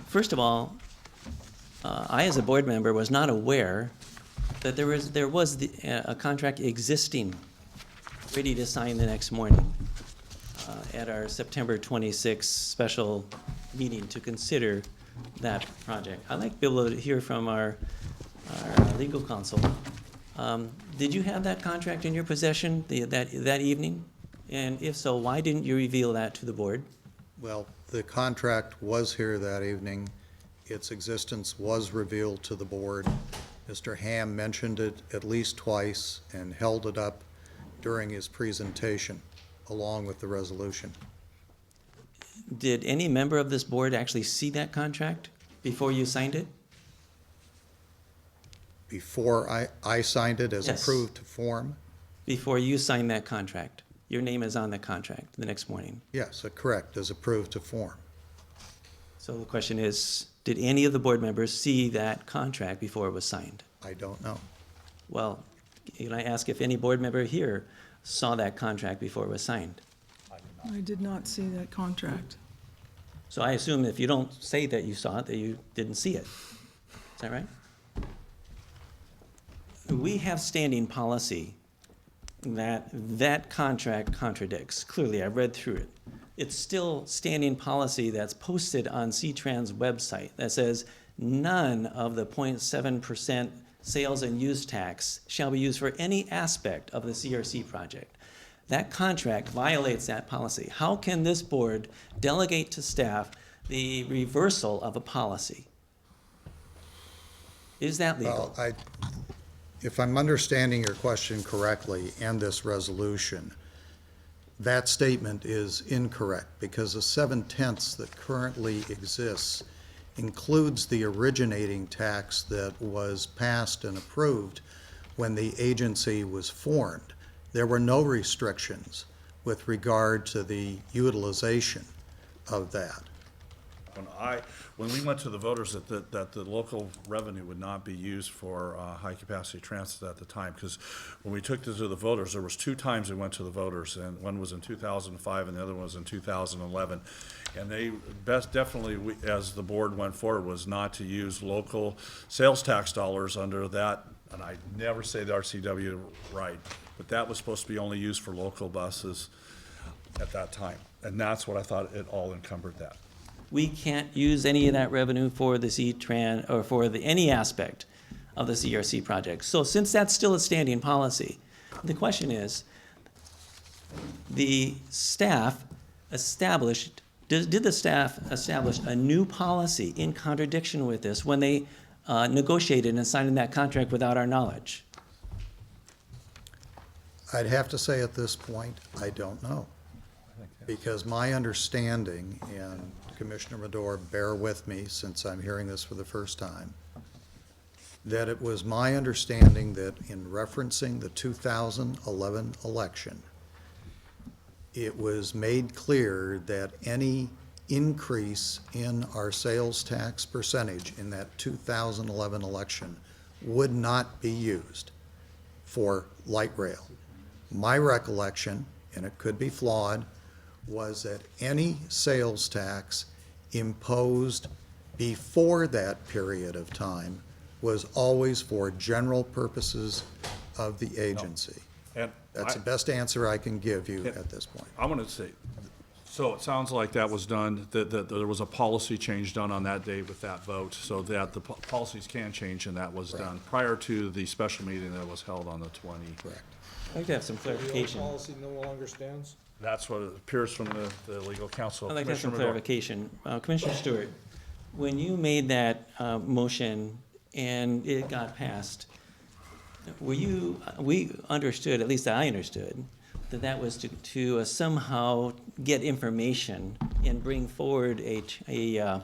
First of all, I, as a board member, was not aware that there was a contract existing, ready to sign the next morning at our September 26th special meeting to consider that project. I'd like to be able to hear from our legal counsel. Did you have that contract in your possession that evening? And if so, why didn't you reveal that to the board? Well, the contract was here that evening. Its existence was revealed to the board. Mr. Ham mentioned it at least twice and held it up during his presentation, along with the resolution. Did any member of this board actually see that contract before you signed it? Before I signed it as Yes. approved to form? Before you signed that contract? Your name is on the contract the next morning. Yes, correct, as approved to form. So the question is, did any of the board members see that contract before it was signed? I don't know. Well, can I ask if any board member here saw that contract before it was signed? I did not see that contract. So I assume if you don't say that you saw it, that you didn't see it. Is that right? We have standing policy that contract contradicts. Clearly, I've read through it. It's still standing policy that's posted on C-Trans website that says none of the 0.7% sales and use tax shall be used for any aspect of the CRC project. That contract violates that policy. How can this board delegate to staff the reversal of a policy? Is that legal? Well, if I'm understanding your question correctly and this resolution, that statement is incorrect because the 7/10 that currently exists includes the originating tax that was passed and approved when the agency was formed. There were no restrictions with regard to the utilization of that. When we went to the voters that the local revenue would not be used for high-capacity transit at the time, because when we took this to the voters, there was 2 times we went to the voters, and one was in 2005 and the other one was in 2011. And they definitely, as the board went forward, was not to use local sales tax dollars under that, and I never say the RCW right, but that was supposed to be only used for local buses at that time. And that's what I thought it all encumbered that. We can't use any of that revenue for the C-Tran or for any aspect of the CRC project. So since that's still a standing policy, the question is, the staff established, did the staff establish a new policy in contradiction with this when they negotiated and signed that contract without our knowledge? I'd have to say at this point, I don't know. Because my understanding, and Commissioner Medor, bear with me since I'm hearing this for the first time, that it was my understanding that in referencing the 2011 election, it was made clear that any increase in our sales tax percentage in that 2011 election would not be used for light rail. My recollection, and it could be flawed, was that any sales tax imposed before that period of time was always for general purposes of the agency. And That's the best answer I can give you at this point. I'm going to say, so it sounds like that was done, that there was a policy change done on that day with that vote, so that the policies can change, and that was done prior to the special meeting that was held on the 20th. Correct. I'd like to have some clarification. The old policy no longer stands? That's what it appears from the legal counsel. I'd like to have some Commissioner Medor. clarification. Commissioner Stewart, when you made that motion and it got passed, we understood, at least I understood, that that was to somehow get information and bring forward a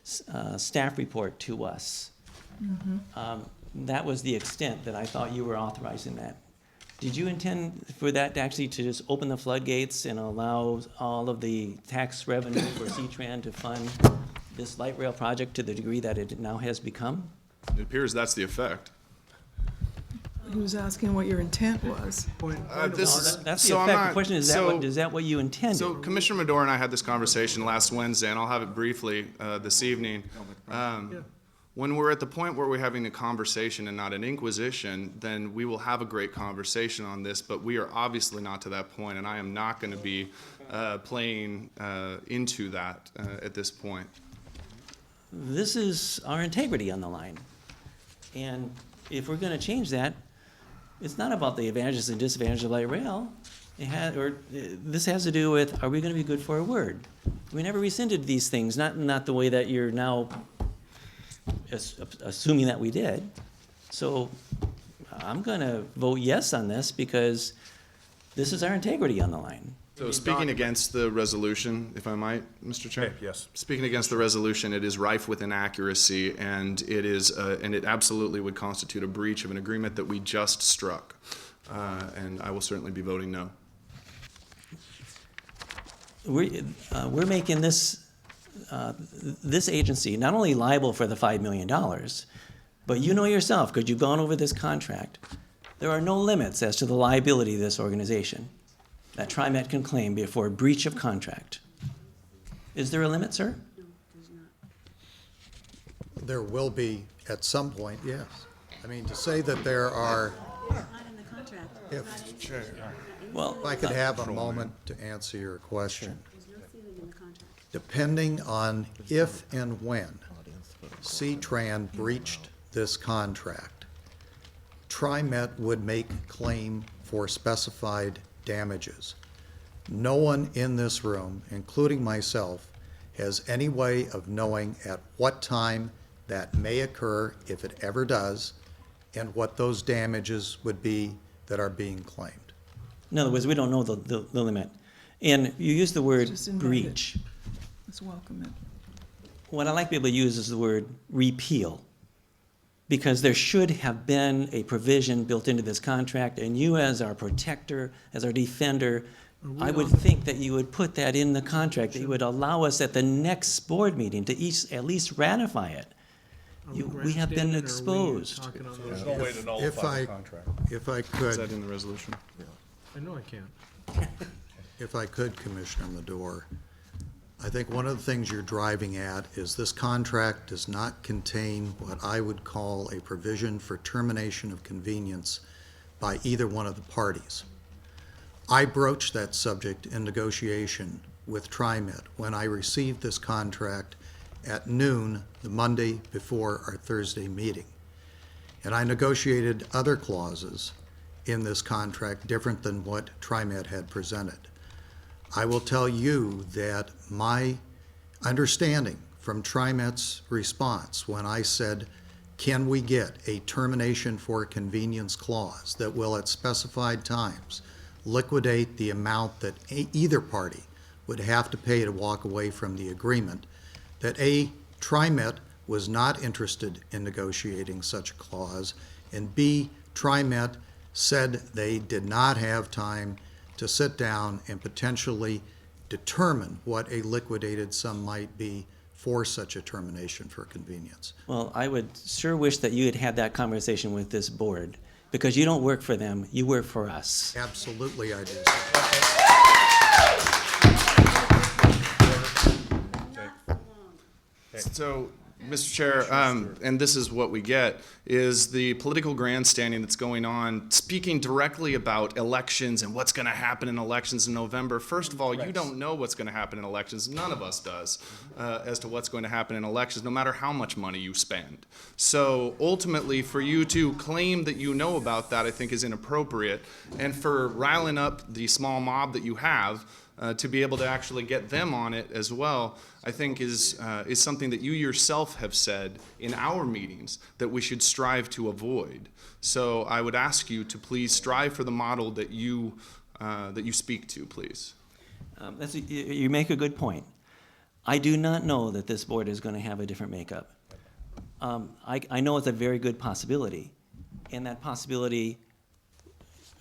staff report to us. That was the extent that I thought you were authorizing that. Did you intend for that to actually to just open the floodgates and allow all of the tax revenue for C-Tran to fund this light rail project to the degree that it now has become? It appears that's the effect. He was asking what your intent was. This No, is- that's the so I'm effect. The not- question is, so- is that what you intended? So Commissioner Medora and I had this conversation last Wednesday, and I'll have it briefly this evening. When we're at the point where we're having a conversation and not an inquisition, then we will have a great conversation on this, but we are obviously not to that point, and I am not going to be playing into that at this point. This is our integrity on the line. And if we're gonna change that, it's not about the advantages and disadvantages of light rail. This has to do with, are we gonna be good for our word? We never rescinded these things, not the way that you're now assuming that we did. So I'm gonna vote yes on this because this is our integrity on the line. So speaking against the resolution, if I might, Mr. Chair? Okay, yes. Speaking against the resolution, it is rife with inaccuracy, and it is, and it absolutely would constitute a breach of an agreement that we just struck. And I will certainly be voting no. We're making this agency not only liable for the $5 million, but you know yourself, because you've gone over this contract, there are no limits as to the liability of this organization that TriMet can claim before breach of contract. Is there a limit, sir? There will be at some point, yes. I mean, to say that there are, Not in the contract. if Well, I could have a moment to answer your question. There's no ceiling in the contract. Depending on if and when C-Tran breached this contract, TriMet would make claim for specified damages. No one in this room, including myself, has any way of knowing at what time that may occur, if it ever does, and what those damages would be that are being claimed. in other words, we don't know the limit. And you use the word Just invite it. breach. Let's welcome it. What I like to be able to use is the word repeal, because there should have been a provision built into this contract, and you as our protector, as our defender, I would think that you would put that in the contract, that you would allow us at the next board meeting to at least ratify it. We have been exposed. There's no way to If nullify I- the contract. If I Is could, that in the resolution? I know I can't. if I could, Commissioner Medor, I think one of the things you're driving at is this contract does not contain what I would call a provision for termination of convenience by either one of the parties. I broached that subject in negotiation with TriMet when I received this contract at noon the Monday before our Thursday meeting. And I negotiated other clauses in this contract different than what TriMet had presented. I will tell you that my understanding from TriMet's response when I said, can we get a termination for convenience clause that will at specified times liquidate the amount that either party would have to pay to walk away from the agreement, that TriMet was not interested in negotiating such a clause, and B, TriMet said they did not have time to sit down and potentially determine what a liquidated sum might be for such a termination for convenience. Well, I would sure wish that you had had that conversation with this board, because you don't work for them, you work for us. Absolutely, I do. So, Mr. Chair, and this is what we get, is the political grandstanding that's going on, speaking directly about elections and what's going to happen in elections in November. First of all, you don't know what's going to happen in elections. None of us does, as to what's going to happen in elections, no matter how much money you spend. So ultimately, for you to claim that you know about that, I think is inappropriate. And for riling up the small mob that you have, to be able to actually get them on it as well, I think is something that you yourself have said in our meetings that we should strive to avoid. So I would ask you to please strive for the model that you speak to, please. You make a good point. I do not know that this board is going to have a different makeup. I know it's a very good possibility, and that possibility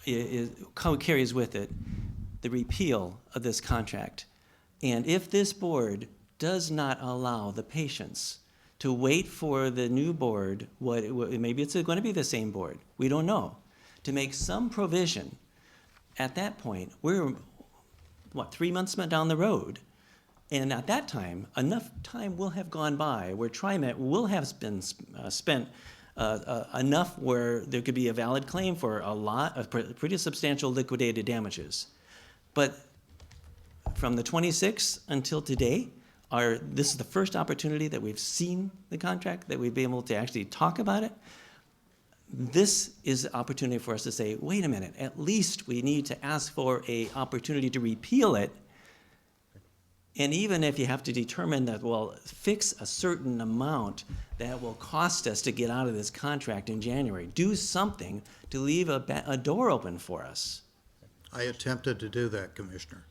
carries with it the repeal of this contract. And if this board does not allow the patience to wait for the new board, maybe it's going to be the same board, we don't know. to make some provision. At that point, we're, 3 months down the road? And at that time, enough time will have gone by where TriMet will have been spent enough where there could be a valid claim for a lot of pretty substantial liquidated damages. But from the 26th until today, this is the first opportunity that we've seen the contract, that we've been able to actually talk about it. This is an opportunity for us to say, wait a minute, at least we need to ask for an opportunity to repeal it. And even if you have to determine that, well, fix a certain amount that will cost us to get out of this contract in January, do something to leave a door open for us. I attempted to do that, Commissioner.